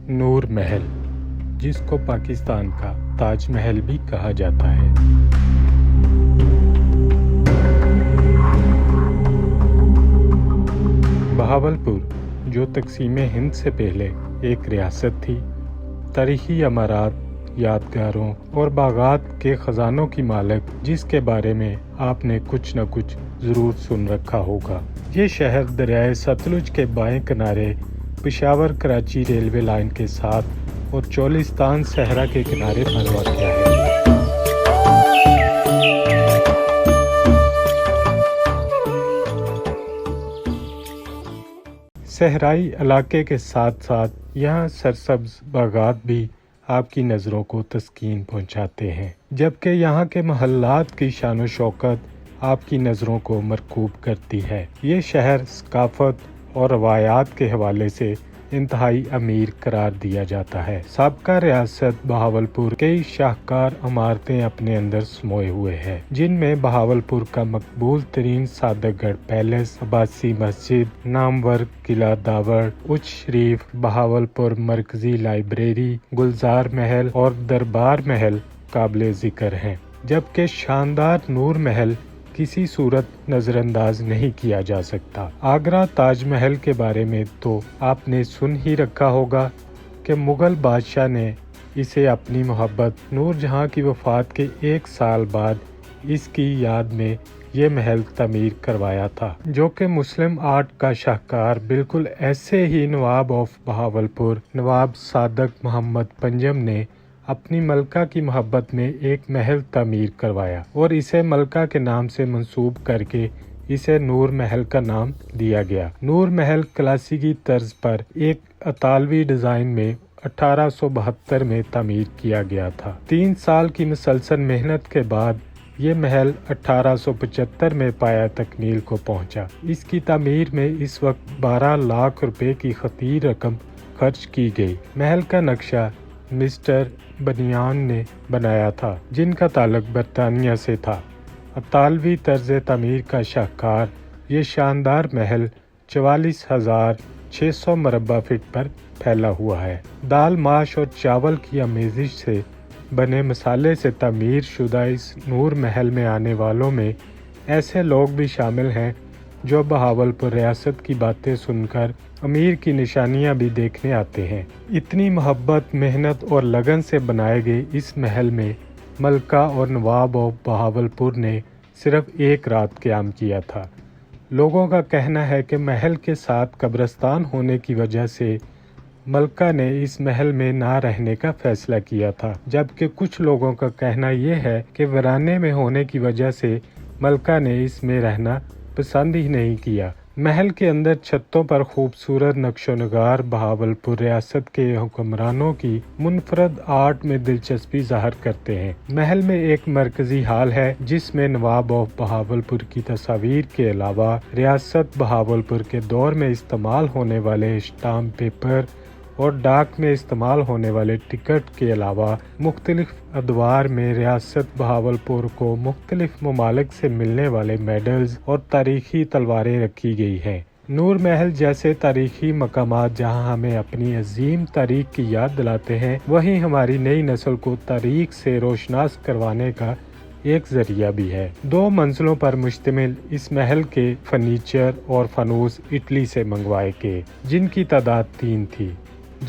نور محل، جس کو پاکستان کا تاج محل بھی کہا جاتا ہے۔ بہاولپور، جو تقسیم ہند سے پہلے ایک ریاست تھی، تاریخی عمارات، یادگاروں اور باغات کے خزانوں کی مالک، جس کے بارے میں آپ نے کچھ نہ کچھ ضرور سن رکھا ہوگا۔ یہ شہر دریائے ستلج کے بائیں کنارے پشاور کراچی ریلوے لائن کے ساتھ اور چولستان صحرا کے کنارے پر واقع ہے۔ صحرائی علاقے کے ساتھ ساتھ یہاں سرسبز باغات بھی آپ کی نظروں کو تسکین پہنچاتے ہیں، جبکہ یہاں کے محلات کی شان و شوکت آپ کی نظروں کو مرکوب کرتی ہے۔ یہ شہر ثقافت اور روایات کے حوالے سے انتہائی امیر قرار دیا جاتا ہے۔ سابقہ ریاست بہاولپور کئی شاہکار عمارتیں اپنے اندر سموئے ہوئے ہے، جن میں بہاولپور کا مقبول ترین صادق گڑھ پیلس، عباسی مسجد، نامور قلعہ داور، اچ شریف، بہاولپور مرکزی لائبریری، گلزار محل اور دربار محل قابل ذکر ہیں، جبکہ شاندار نور محل کسی صورت نظر انداز نہیں کیا جا سکتا۔ آگرہ تاج محل کے بارے میں تو آپ نے سن ہی رکھا ہوگا کہ مغل بادشاہ نے اسے اپنی محبت نور جہاں کی وفات کے 1 سال بعد اس کی یاد میں یہ محل تعمیر کروایا تھا، جو کہ مسلم آرٹ کا شاہکار بالکل ایسے ہی نواب آف بہاولپور نواب صادق محمد پنجم نے اپنی ملکہ کی محبت میں ایک محل تعمیر کروایا اور اسے ملکہ کے نام سے منسوب کر کے اسے نور محل کا نام دیا گیا۔ نور محل کلاسیکی طرز پر ایک اطالوی ڈیزائن میں 1872 میں تعمیر کیا گیا تھا۔ 3 سال کی مسلسل محنت کے بعد یہ محل 1875 میں پایہ تکمیل کو پہنچا۔ اس کی تعمیر میں اس وقت 12 لاکھ روپے کی خطیر رقم خرچ کی گئی۔ محل کا نقشہ مسٹر بنیان نے بنایا تھا، جن کا تعلق برطانیہ سے تھا۔ اطالوی طرز تعمیر کا شاہکار یہ شاندار محل 44,600 مربع فٹ پر پھیلا ہوا ہے۔ دال، ماش اور چاول کی آمیزش سے بنے مسالے سے تعمیر شدہ اس نور محل میں آنے والوں میں ایسے لوگ بھی شامل ہیں جو بہاولپور ریاست کی باتیں سن کر امیر کی نشانیاں بھی دیکھنے آتے ہیں۔ اتنی محبت، محنت اور لگن سے بنائے گئے اس محل میں ملکہ اور نواب آف بہاولپور نے صرف 1 رات قیام کیا تھا۔ لوگوں کا کہنا ہے کہ محل کے ساتھ قبرستان ہونے کی وجہ سے ملکہ نے اس محل میں نہ رہنے کا فیصلہ کیا تھا، جبکہ کچھ لوگوں کا کہنا یہ ہے کہ ویرانے میں ہونے کی وجہ سے ملکہ نے اس میں رہنا پسند ہی نہیں کیا۔ محل کے اندر چھتوں پر خوبصورت نقش و نگار بہاولپور ریاست کے حکمرانوں کی منفرد آرٹ میں دلچسپی ظاہر کرتے ہیں۔ محل میں ایک مرکزی ہال ہے جس میں نواب آف بہاولپور کی تصاویر کے علاوہ ریاست بہاولپور کے دور میں استعمال ہونے والے اسٹامپ پیپر اور ڈاک میں استعمال ہونے والے ٹکٹ کے علاوہ مختلف ادوار میں ریاست بہاولپور کو مختلف ممالک سے ملنے والے میڈلز اور تاریخی تلواریں رکھی گئی ہیں۔ نور محل جیسے تاریخی مقامات جہاں ہمیں اپنی عظیم تاریخ کی یاد دلاتے ہیں، وہیں ہماری نئی نسل کو تاریخ سے روشناس کروانے کا ایک ذریعہ بھی ہے۔ 2 منزلوں پر مشتمل اس محل کے فرنیچر اور فانوس اٹلی سے منگوائے گئے، جن کی تعداد 3 تھی،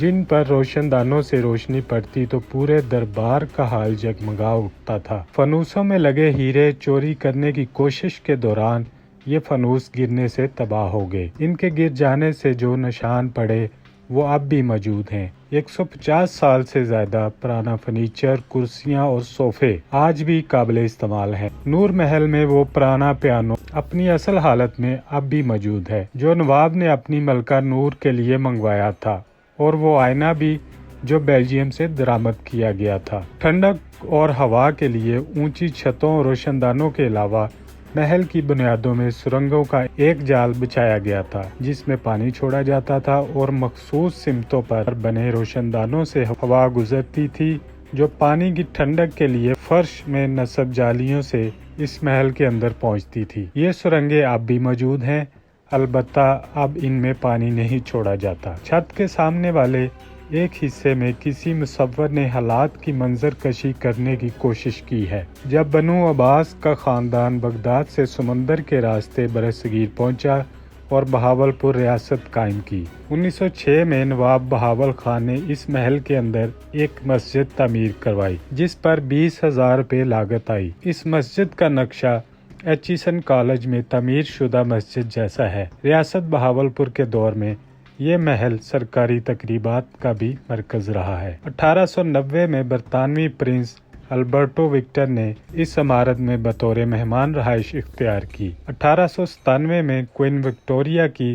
جن پر روشن دانوں سے روشنی پڑتی تو پورے دربار کا حال جگمگا اٹھتا تھا۔ فانوسوں میں لگے ہیرے چوری کرنے کی کوشش کے دوران یہ فانوس گرنے سے تباہ ہو گئے۔ ان کے گر جانے سے جو نشان پڑے وہ اب بھی موجود ہیں۔ 150 سال سے زیادہ پرانا فرنیچر، کرسیاں اور صوفے آج بھی قابل استعمال ہیں۔ نور محل میں وہ پرانا پیانو اپنی اصل حالت میں اب بھی موجود ہے جو نواب نے اپنی ملکہ نور کے لیے منگوایا تھا، اور وہ آئینہ بھی جو بیلجیم سے درآمد کیا گیا تھا۔ ٹھنڈک اور ہوا کے لیے اونچی چھتوں اور روشن دانوں کے علاوہ محل کی بنیادوں میں سرنگوں کا ایک جال بچھایا گیا تھا جس میں پانی چھوڑا جاتا تھا اور مخصوص سمتوں پر بنے روشن دانوں سے ہوا گزرتی تھی جو پانی کی ٹھنڈک کے لیے فرش میں نصب جالیوں سے اس محل کے اندر پہنچتی تھی۔ یہ سرنگیں اب بھی موجود ہیں، البتہ اب ان میں پانی نہیں چھوڑا جاتا۔ چھت کے سامنے والے ایک حصے میں کسی مصور نے حالات کی منظر کشی کرنے کی کوشش کی ہے۔ جب بنو عباس کا خاندان بغداد سے سمندر کے راستے برصغیر پہنچا اور بہاولپور ریاست قائم کی۔ 1906 میں نواب بہاول خان نے اس محل کے اندر ایک مسجد تعمیر کروائی جس پر 20,000 روپے لاگت آئی۔ اس مسجد کا نقشہ ایچیسن کالج میں تعمیر شدہ مسجد جیسا ہے۔ ریاست بہاولپور کے دور میں یہ محل سرکاری تقریبات کا بھی مرکز رہا ہے۔ 1890 میں برطانوی پرنس البرٹو وکٹر نے اس عمارت میں بطور مہمان رہائش اختیار کی۔ 1897 میں کوئین وکٹوریہ کی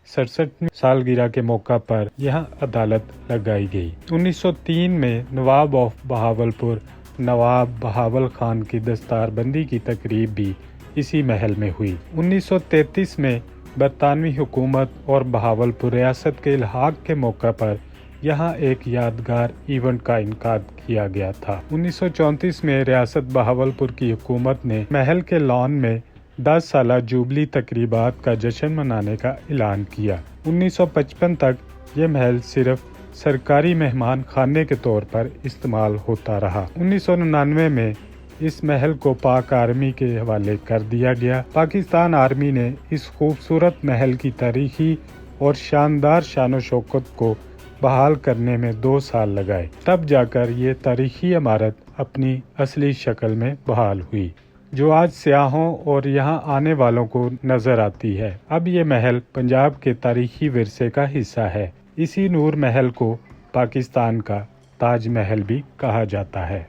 67ویں سالگرہ کے موقع پر یہاں عدالت لگائی گئی۔ 1903 میں نواب آف بہاولپور نواب بہاول خان کی دستار بندی کی تقریب بھی اسی محل میں ہوئی۔ 1933 میں برطانوی حکومت اور بہاولپور ریاست کے الحاق کے موقع پر یہاں ایک یادگار ایونٹ کا انعقاد کیا گیا تھا۔ 1934 میں ریاست بہاولپور کی حکومت نے محل کے لان میں 10 سالہ جوبلی تقریبات کا جشن منانے کا اعلان کیا۔ 1955 تک یہ محل صرف سرکاری مہمان خانے کے طور پر استعمال ہوتا رہا۔ 1999 میں اس محل کو پاک آرمی کے حوالے کر دیا گیا۔ پاکستان آرمی نے اس خوبصورت محل کی تاریخی اور شاندار شان و شوکت کو بحال کرنے میں 2 سال لگائے، تب جا کر یہ تاریخی عمارت اپنی اصلی شکل میں بحال ہوئی، جو آج سیاحوں اور یہاں آنے والوں کو نظر آتی ہے۔ اب یہ محل پنجاب کے تاریخی ورثے کا حصہ ہے۔ اسی نور محل کو پاکستان کا تاج محل بھی کہا جاتا ہے۔